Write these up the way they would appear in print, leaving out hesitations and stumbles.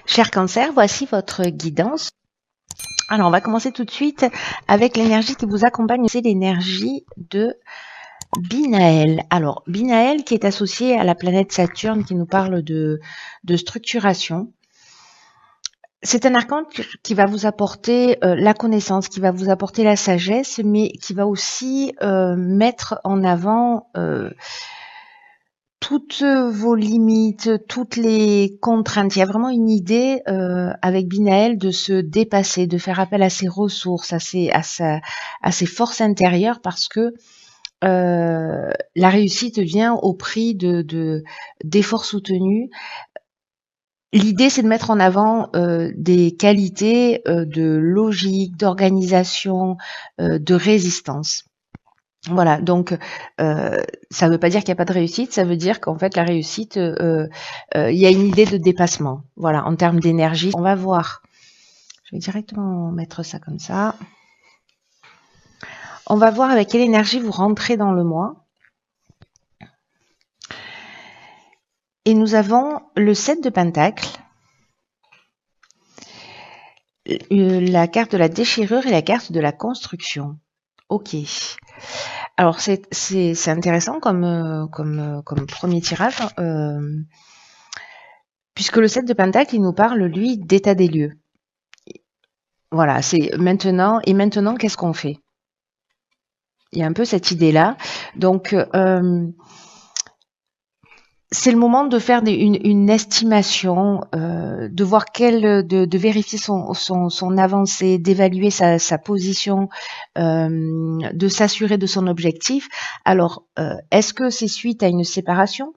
Cher Cancer, voici votre guidance. Alors, on va commencer tout de suite avec l'énergie qui vous accompagne. C'est l'énergie de Binaël. Alors, Binaël qui est associé à la planète Saturne qui nous parle de structuration. C'est un archange qui va vous apporter la connaissance, qui va vous apporter la sagesse, mais qui va aussi mettre en avant toutes vos limites, toutes les contraintes. Il y a vraiment une idée avec Binaël de se dépasser, de faire appel à ses ressources, à ses forces intérieures, parce que la réussite vient au prix d'efforts soutenus. L'idée, c'est de mettre en avant des qualités de logique, d'organisation, de résistance. Voilà, donc ça ne veut pas dire qu'il n'y a pas de réussite, ça veut dire qu'en fait la réussite, il y a une idée de dépassement. Voilà, en termes d'énergie, on va voir. Je vais directement mettre ça comme ça. On va voir avec quelle énergie vous rentrez dans le mois. Et nous avons le 7 de Pentacle, la carte de la déchirure et la carte de la construction. Ok. Alors c'est intéressant comme premier tirage, puisque le 7 de Pentacle, il nous parle, lui, d'état des lieux. Voilà, c'est maintenant, et maintenant, qu'est-ce qu'on fait? Il y a un peu cette idée-là. Donc, c'est le moment de faire une estimation, de voir de vérifier son avancée, d'évaluer sa position, de s'assurer de son objectif. Alors, est-ce que c'est suite à une séparation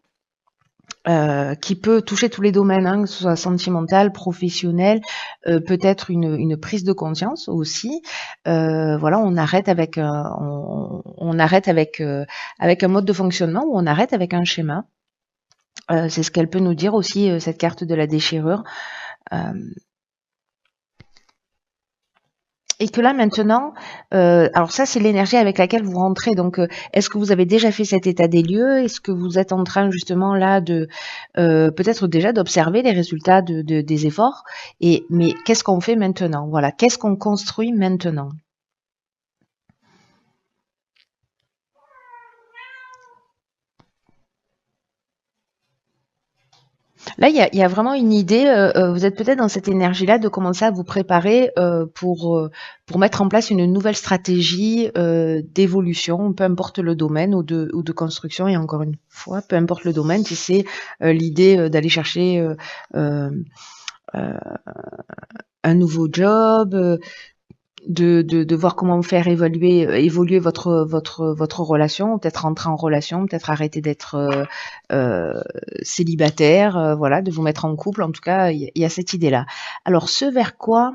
qui peut toucher tous les domaines, hein, que ce soit sentimental, professionnel, peut-être une prise de conscience aussi. Voilà, on arrête avec avec un mode de fonctionnement ou on arrête avec un schéma. C'est ce qu'elle peut nous dire aussi, cette carte de la déchirure. Et que là maintenant, alors ça c'est l'énergie avec laquelle vous rentrez. Donc, est-ce que vous avez déjà fait cet état des lieux? Est-ce que vous êtes en train justement là de peut-être déjà d'observer les résultats des efforts? Mais qu'est-ce qu'on fait maintenant? Voilà, qu'est-ce qu'on construit maintenant? Là, il y a vraiment une idée, vous êtes peut-être dans cette énergie-là de commencer à vous préparer pour mettre en place une nouvelle stratégie d'évolution, peu importe le domaine ou de construction. Et encore une fois, peu importe le domaine, si c'est l'idée d'aller chercher un nouveau job, de voir comment faire évoluer votre relation, peut-être rentrer en relation, peut-être arrêter d'être célibataire, voilà, de vous mettre en couple. En tout cas, il y a cette idée-là. Alors, ce vers quoi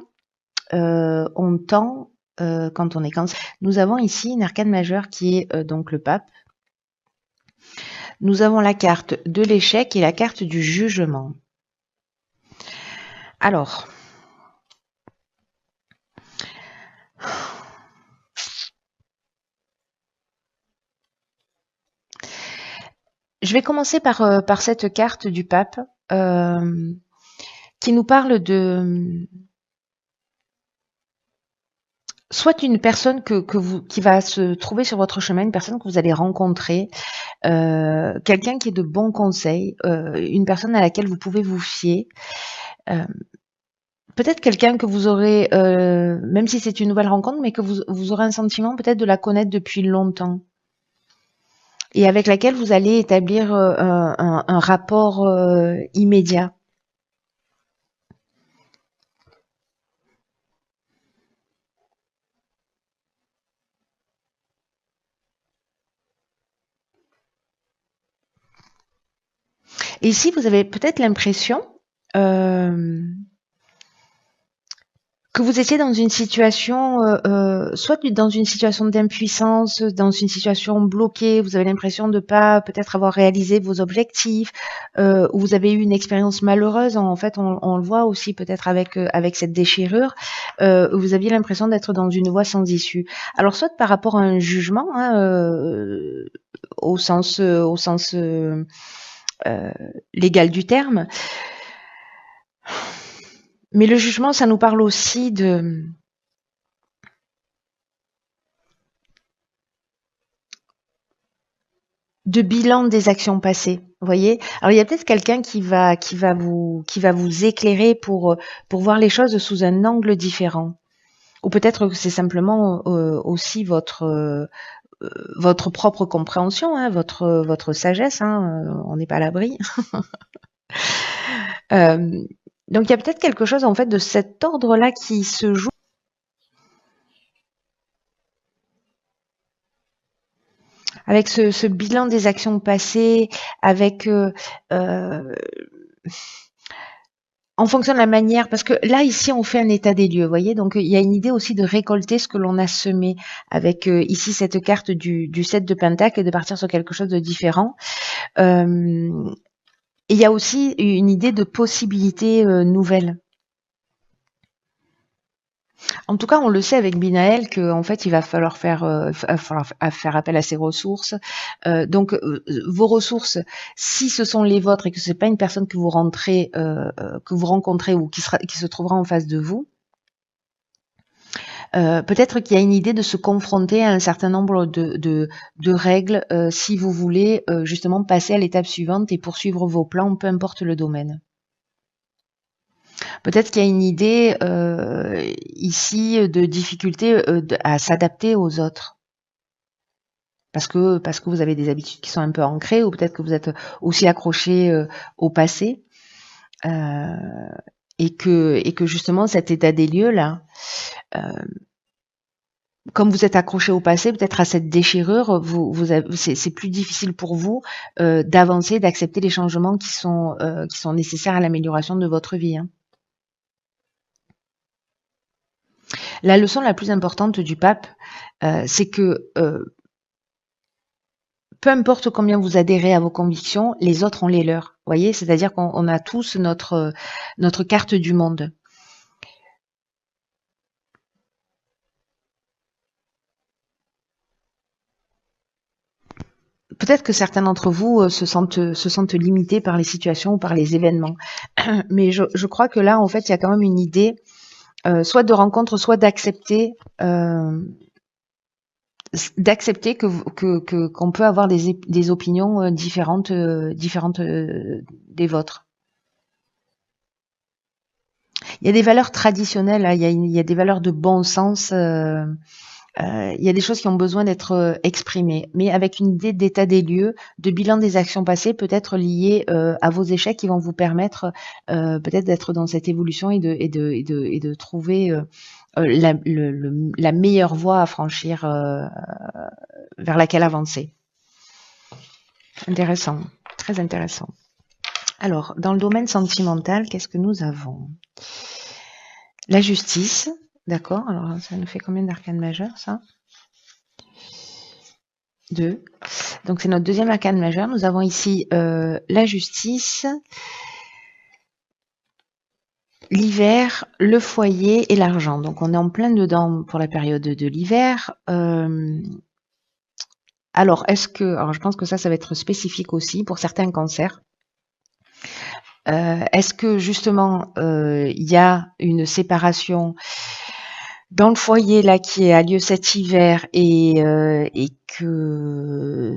on tend quand on est cancer. Nous avons ici une arcane majeure qui est donc le pape. Nous avons la carte de l'échec et la carte du jugement. Alors, je vais commencer par cette carte du pape qui nous parle de soit une personne qui va se trouver sur votre chemin, une personne que vous allez rencontrer, quelqu'un qui est de bons conseils, une personne à laquelle vous pouvez vous fier. Peut-être quelqu'un que vous aurez, même si c'est une nouvelle rencontre, mais que vous aurez un sentiment peut-être de la connaître depuis longtemps. Et avec laquelle vous allez établir un rapport immédiat. Et ici, vous avez peut-être l'impression que vous étiez dans une situation, soit dans une situation d'impuissance, dans une situation bloquée, vous avez l'impression de pas peut-être avoir réalisé vos objectifs, ou vous avez eu une expérience malheureuse. En fait, on le voit aussi peut-être avec cette déchirure, vous aviez l'impression d'être dans une voie sans issue. Alors soit par rapport à un jugement, hein, au sens légal du terme, Mais le jugement, ça nous parle aussi de bilan des actions passées. Vous voyez? Alors il y a peut-être quelqu'un qui va vous éclairer pour voir les choses sous un angle différent. Ou peut-être que c'est simplement aussi votre propre compréhension, hein, votre sagesse, hein, on n'est pas à l'abri. Euh, donc il y a peut-être quelque chose en fait de cet ordre-là qui se joue avec ce bilan des actions passées, avec en fonction de la manière, parce que là ici on fait un état des lieux, vous voyez, donc il y a une idée aussi de récolter ce que l'on a semé, avec ici cette carte du 7 de Pentacle et de partir sur quelque chose de différent. Et il y a aussi une idée de possibilités nouvelles. En tout cas, on le sait avec Binaël qu'en fait, il va falloir faire appel à ses ressources. Donc, vos ressources, si ce sont les vôtres et que c'est pas une personne que que vous rencontrez ou qui se trouvera en face de vous, peut-être qu'il y a une idée de se confronter à un certain nombre de règles si vous voulez justement passer à l'étape suivante et poursuivre vos plans, peu importe le domaine. Peut-être qu'il y a une idée ici de difficulté à s'adapter aux autres. Parce que vous avez des habitudes qui sont un peu ancrées, ou peut-être que vous êtes aussi accroché au passé, euh, et que justement cet état des lieux là, comme vous êtes accroché au passé, peut-être à cette déchirure, c'est plus difficile pour vous d'avancer, d'accepter les changements qui sont nécessaires à l'amélioration de votre vie. Hein. La leçon la plus importante du pape, c'est que peu importe combien vous adhérez à vos convictions, les autres ont les leurs. Vous voyez, c'est-à-dire qu'on a tous notre carte du monde. Peut-être que certains d'entre vous se sentent limités par les situations ou par les événements. Mais je crois que là, en fait, il y a quand même une idée, soit de rencontre, soit d'accepter qu'on peut avoir des opinions différentes des vôtres. Il y a des valeurs traditionnelles, hein, il y a des valeurs de bon sens. Il y a des choses qui ont besoin d'être exprimées, mais avec une idée d'état des lieux, de bilan des actions passées, peut-être liées à vos échecs, qui vont vous permettre peut-être d'être dans cette évolution et de trouver la meilleure voie à franchir vers laquelle avancer. Intéressant, très intéressant. Alors, dans le domaine sentimental, qu'est-ce que nous avons? La justice, d'accord. Alors, ça nous fait combien d'arcanes majeures, ça? 2. Donc, c'est notre deuxième arcane majeur. Nous avons ici la justice, l'hiver, le foyer et l'argent. Donc, on est en plein dedans pour la période de l'hiver. Alors, je pense que ça va être spécifique aussi pour certains cancers. Est-ce que justement il y a une séparation dans le foyer là qui a lieu cet hiver et que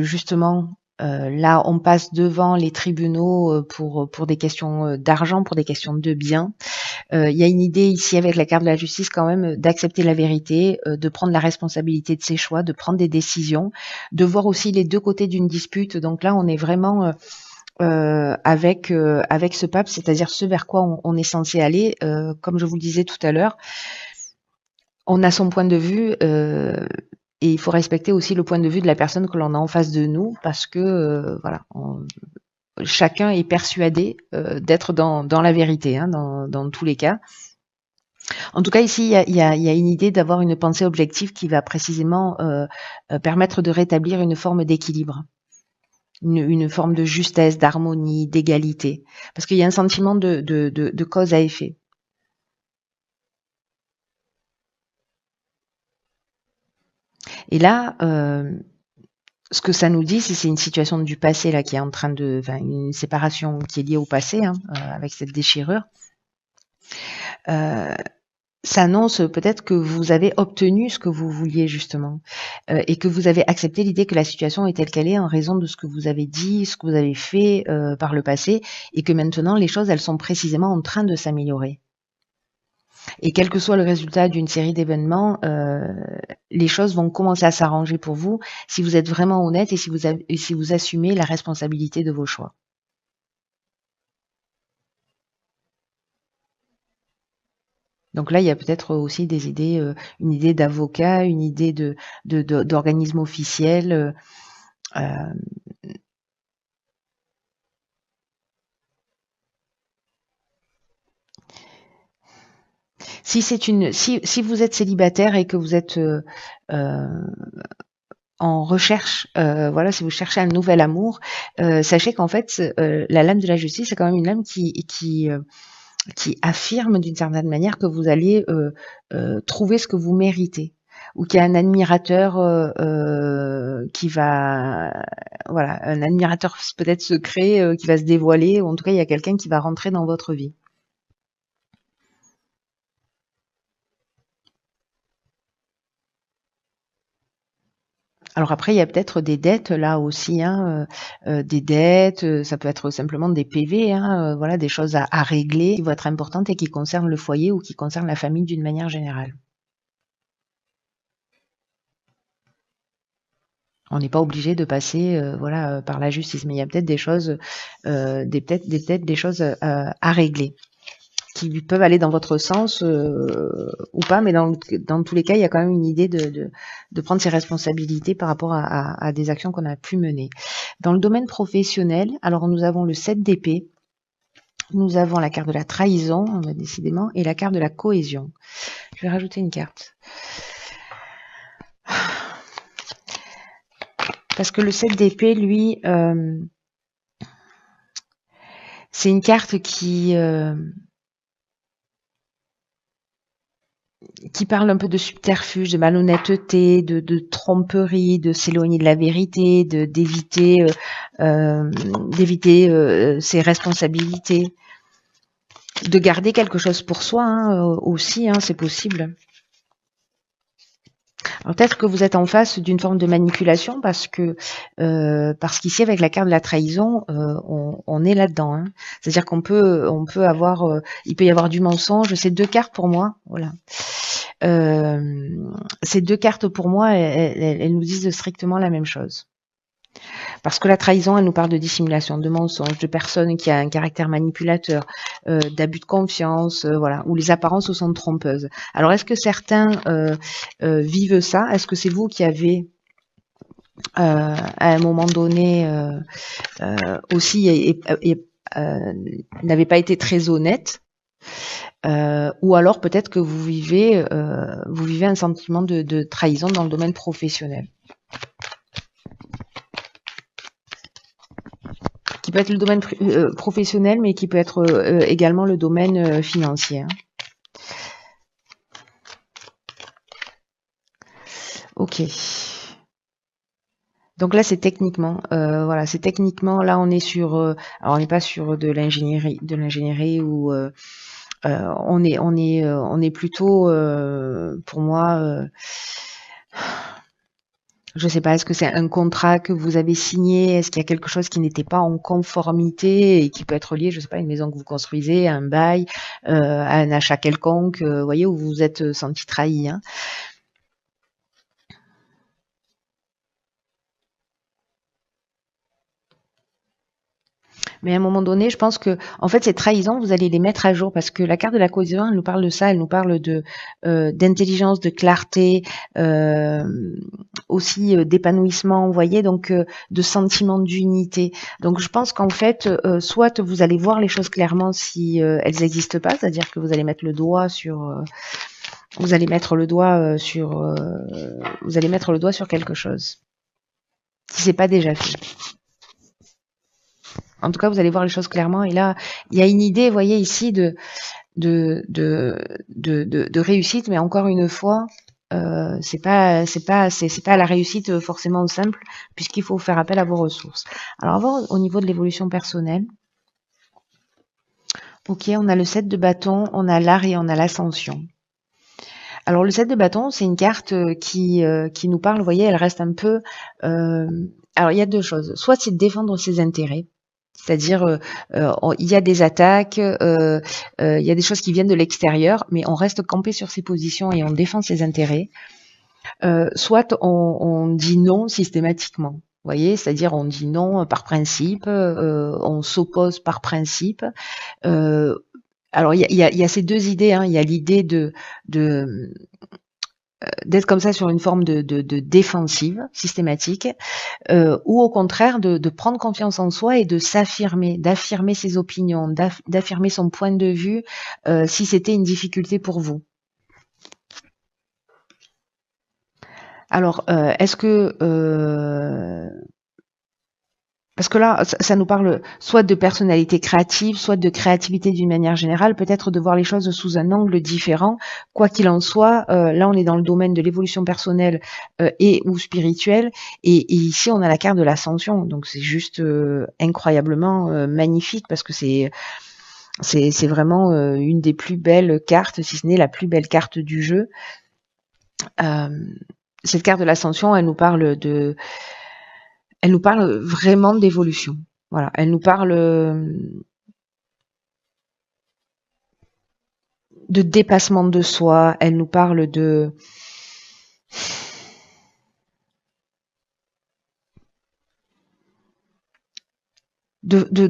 justement là on passe devant les tribunaux pour des questions d'argent, pour des questions de biens. Il y a une idée ici avec la carte de la justice quand même d'accepter la vérité, de prendre la responsabilité de ses choix, de prendre des décisions, de voir aussi les deux côtés d'une dispute. Donc là on est vraiment avec ce pape, c'est-à-dire ce vers quoi on est censé aller. Comme je vous le disais tout à l'heure, on a son point de vue et il faut respecter aussi le point de vue de la personne que l'on a en face de nous, parce que voilà, chacun est persuadé d'être dans la vérité, hein, dans tous les cas. En tout cas, ici, il y a une idée d'avoir une pensée objective qui va précisément permettre de rétablir une forme d'équilibre. Une forme de justesse, d'harmonie, d'égalité. Parce qu'il y a un sentiment de cause à effet. Et là, ce que ça nous dit, si c'est une situation du passé là qui est en train de, enfin une séparation qui est liée au passé, hein, avec cette déchirure, euh, ça annonce peut-être que vous avez obtenu ce que vous vouliez justement, et que vous avez accepté l'idée que la situation est telle qu'elle est en raison de ce que vous avez dit, ce que vous avez fait par le passé, et que maintenant les choses elles sont précisément en train de s'améliorer. Et quel que soit le résultat d'une série d'événements, les choses vont commencer à s'arranger pour vous si vous êtes vraiment honnête et si vous assumez la responsabilité de vos choix. Donc là, il y a peut-être aussi des idées, une idée d'avocat, une idée d'organisme officiel. Si vous êtes célibataire et que vous êtes en recherche, voilà, si vous cherchez un nouvel amour, sachez qu'en fait, la lame de la justice, c'est quand même une lame qui affirme d'une certaine manière que vous allez trouver ce que vous méritez, ou qu'il y a un admirateur qui va, voilà, un admirateur peut-être secret qui va se dévoiler, ou en tout cas il y a quelqu'un qui va rentrer dans votre vie. Alors après, il y a peut-être des dettes là aussi, hein, des dettes, ça peut être simplement des PV, hein, voilà, des choses à régler qui vont être importantes et qui concernent le foyer ou qui concernent la famille d'une manière générale. On n'est pas obligé de passer, voilà, par la justice, mais il y a peut-être des choses, peut-être des choses à régler qui peuvent aller dans votre sens ou pas, mais dans tous les cas, il y a quand même une idée de prendre ses responsabilités par rapport à des actions qu'on a pu mener. Dans le domaine professionnel, alors nous avons le 7 d'épée, nous avons la carte de la trahison, décidément, et la carte de la cohésion. Je vais rajouter une carte. Parce que le 7 d'épée, lui, c'est une carte qui parle un peu de subterfuge, de malhonnêteté, de tromperie, de s'éloigner de la vérité, d'éviter ses responsabilités, de garder quelque chose pour soi aussi, c'est possible. Alors peut-être que vous êtes en face d'une forme de manipulation parce qu'ici avec la carte de la trahison, on est là-dedans. Hein. C'est-à-dire qu'on peut avoir, il peut y avoir du mensonge. C'est 2 cartes pour moi, voilà. Ces 2 cartes pour moi, elles nous disent strictement la même chose. Parce que la trahison, elle nous parle de dissimulation, de mensonge, de personnes qui a un caractère manipulateur, d'abus de confiance, voilà, où les apparences sont trompeuses. Alors, est-ce que certains vivent ça? Est-ce que c'est vous qui avez à un moment donné aussi n'avez pas été très honnête? Ou alors peut-être que vous vivez un sentiment de trahison dans le domaine professionnel. Qui peut être le domaine professionnel, mais qui peut être également le domaine financier. Hein. Ok. Donc là, c'est techniquement, voilà, c'est techniquement. Là, on est sur, alors on n'est pas sur de l'ingénierie ou on est plutôt, pour moi. Je sais pas, est-ce que c'est un contrat que vous avez signé? Est-ce qu'il y a quelque chose qui n'était pas en conformité et qui peut être lié, je sais pas, à une maison que vous construisez, à un bail, à un achat quelconque, vous voyez, où vous vous êtes senti trahi. Hein. Mais à un moment donné, je pense que, en fait, ces trahisons, vous allez les mettre à jour parce que la carte de la cohésion, elle nous parle de ça, elle nous parle de d'intelligence, de clarté, aussi d'épanouissement, vous voyez, donc de sentiment d'unité. Donc, je pense qu'en fait, soit vous allez voir les choses clairement si elles n'existent pas, c'est-à-dire que vous allez mettre le doigt sur vous allez mettre le doigt sur quelque chose si c'est pas déjà fait. En tout cas, vous allez voir les choses clairement. Et là, il y a une idée, vous voyez ici, de réussite, mais encore une fois, c'est pas la réussite forcément simple, puisqu'il faut faire appel à vos ressources. Alors, au niveau de l'évolution personnelle, ok, on a le 7 de bâton, on a l'art et on a l'ascension. Alors le 7 de bâton, c'est une carte qui nous parle, vous voyez, elle reste un peu... alors il y a deux choses. Soit c'est de défendre ses intérêts, c'est-à-dire il y a des attaques, il y a des choses qui viennent de l'extérieur, mais on reste campé sur ses positions et on défend ses intérêts. Soit on dit non systématiquement. Vous voyez, c'est-à-dire on dit non par principe, on s'oppose par principe. Alors il y a ces deux idées, hein. Il y a l'idée d'être comme ça sur une forme de défensive systématique, ou au contraire de prendre confiance en soi et de s'affirmer, d'affirmer ses opinions, d'affirmer son point de vue, si c'était une difficulté pour vous. Alors, est-ce que parce que là, ça nous parle soit de personnalité créative, soit de créativité d'une manière générale, peut-être de voir les choses sous un angle différent. Quoi qu'il en soit, là, on est dans le domaine de l'évolution personnelle et ou spirituelle. Et ici, on a la carte de l'ascension. Donc, c'est juste incroyablement magnifique parce que c'est vraiment une des plus belles cartes, si ce n'est la plus belle carte du jeu. Cette carte de l'ascension, elle nous parle vraiment d'évolution. Voilà, elle nous parle de dépassement de soi, elle nous parle de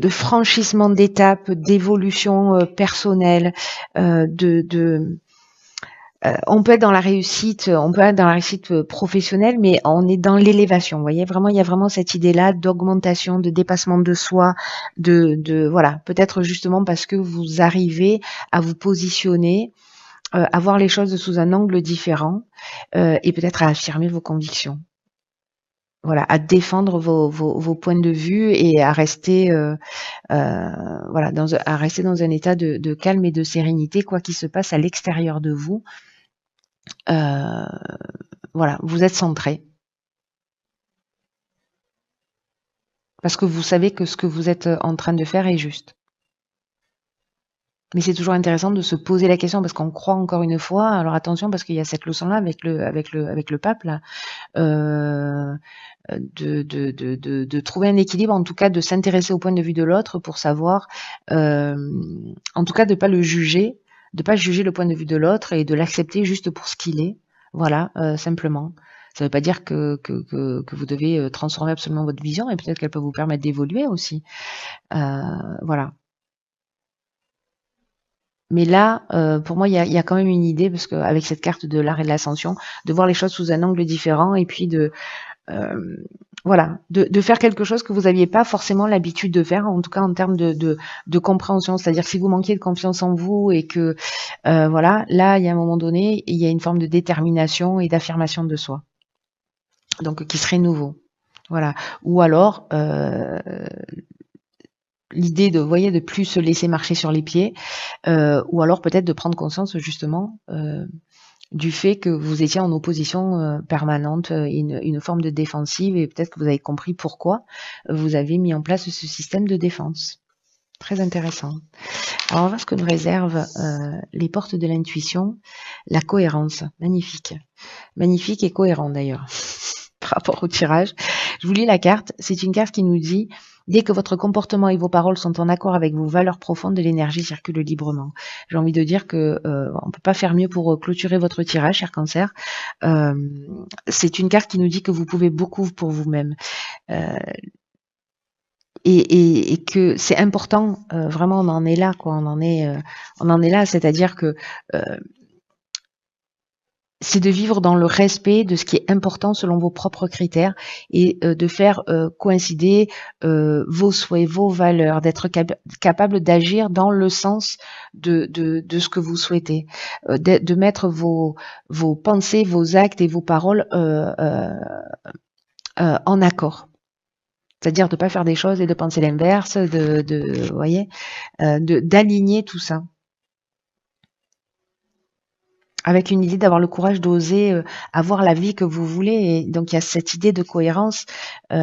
franchissement d'étapes, d'évolution personnelle, on peut être dans la réussite, professionnelle, mais on est dans l'élévation. Vous voyez, vraiment, il y a vraiment cette idée-là d'augmentation, de dépassement de soi, voilà, peut-être justement parce que vous arrivez à vous positionner, à voir les choses sous un angle différent, et peut-être à affirmer vos convictions. Voilà, à défendre vos points de vue et à rester, voilà, à rester dans un état de calme et de sérénité, quoi qu'il se passe à l'extérieur de vous. Voilà, vous êtes centré. Parce que vous savez que ce que vous êtes en train de faire est juste. Mais c'est toujours intéressant de se poser la question parce qu'on croit encore une fois. Alors attention parce qu'il y a cette leçon-là avec le pape là, de trouver un équilibre, en tout cas de s'intéresser au point de vue de l'autre pour savoir, en tout cas de pas le juger, de pas juger le point de vue de l'autre et de l'accepter juste pour ce qu'il est. Voilà, simplement. Ça ne veut pas dire que vous devez transformer absolument votre vision, et peut-être qu'elle peut vous permettre d'évoluer aussi. Voilà. Mais là, pour moi, il y a quand même une idée, parce qu'avec cette carte de l'art et de l'ascension, de voir les choses sous un angle différent, et puis voilà, de faire quelque chose que vous n'aviez pas forcément l'habitude de faire, en tout cas en termes de compréhension. C'est-à-dire si vous manquiez de confiance en vous et que, voilà, là, il y a un moment donné, il y a une forme de détermination et d'affirmation de soi. Donc, qui serait nouveau. Voilà. Ou alors, l'idée de plus se laisser marcher sur les pieds, ou alors peut-être de prendre conscience justement du fait que vous étiez en opposition permanente, une forme de défensive, et peut-être que vous avez compris pourquoi vous avez mis en place ce système de défense. Très intéressant. Alors on va voir ce que nous réservent les portes de l'intuition, la cohérence. Magnifique. Magnifique et cohérent d'ailleurs. Par rapport au tirage. Je vous lis la carte. C'est une carte qui nous dit: dès que votre comportement et vos paroles sont en accord avec vos valeurs profondes, l'énergie circule librement. J'ai envie de dire que on peut pas faire mieux pour clôturer votre tirage, cher Cancer. C'est une carte qui nous dit que vous pouvez beaucoup pour vous-même. Et que c'est important, vraiment on en est là, quoi. On en est là, c'est-à-dire que c'est de vivre dans le respect de ce qui est important selon vos propres critères, et de faire coïncider vos souhaits, vos valeurs, d'être capable d'agir dans le sens de ce que vous souhaitez, de mettre vos pensées, vos actes et vos paroles en accord. C'est-à-dire de ne pas faire des choses et de penser l'inverse, vous voyez, d'aligner tout ça. avec une idée d'avoir le courage d'oser avoir la vie que vous voulez. Et donc il y a cette idée de cohérence, et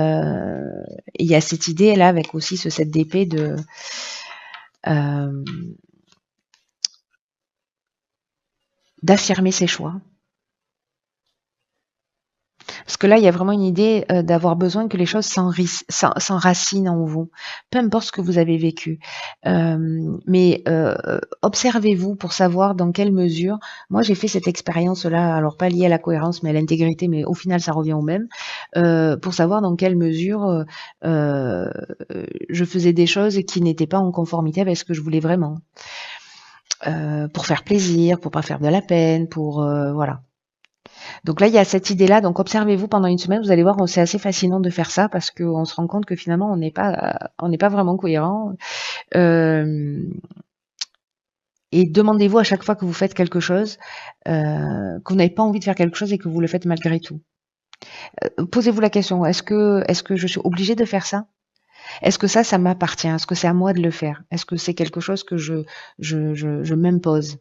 il y a cette idée là avec aussi ce 7 d'épée de euh, d'affirmer ses choix. Parce que là, il y a vraiment une idée d'avoir besoin que les choses s'enracinent en vous, peu importe ce que vous avez vécu. Mais observez-vous pour savoir dans quelle mesure. Moi, j'ai fait cette expérience-là, alors pas liée à la cohérence, mais à l'intégrité, mais au final, ça revient au même, pour savoir dans quelle mesure euh, je faisais des choses qui n'étaient pas en conformité avec ce que je voulais vraiment. Pour faire plaisir, pour pas faire de la peine, pour voilà. Donc là, il y a cette idée-là. Donc observez-vous pendant une semaine. Vous allez voir, c'est assez fascinant de faire ça parce qu'on se rend compte que finalement, on n'est pas vraiment cohérent. Euh, et demandez-vous à chaque fois que vous faites quelque chose, que vous n'avez pas envie de faire quelque chose et que vous le faites malgré tout. Posez-vous la question, est-ce que je suis obligée de faire ça? Est-ce que ça m'appartient? Est-ce que c'est à moi de le faire? Est-ce que c'est quelque chose que je m'impose?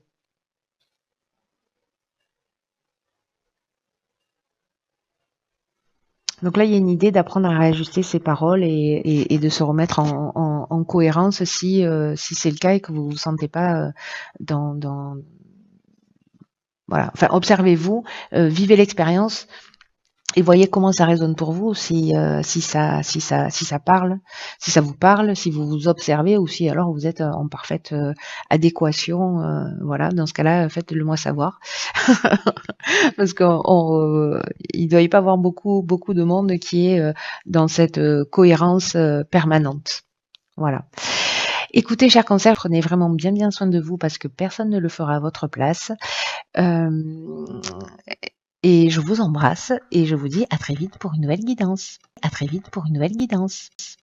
Donc là, il y a une idée d'apprendre à réajuster ses paroles et de se remettre en cohérence si c'est le cas et que vous vous sentez pas dans voilà. Enfin, observez-vous, vivez l'expérience et voyez comment ça résonne pour vous, si ça parle, si ça vous parle, si vous vous observez ou si alors vous êtes en parfaite adéquation. Voilà, dans ce cas-là, faites-le moi savoir. Parce qu'il doit y pas avoir beaucoup de monde qui est dans cette cohérence permanente. Voilà. Écoutez, chers cancers, prenez vraiment bien soin de vous parce que personne ne le fera à votre place. Euh, et je vous embrasse et je vous dis à très vite pour une nouvelle guidance. À très vite pour une nouvelle guidance.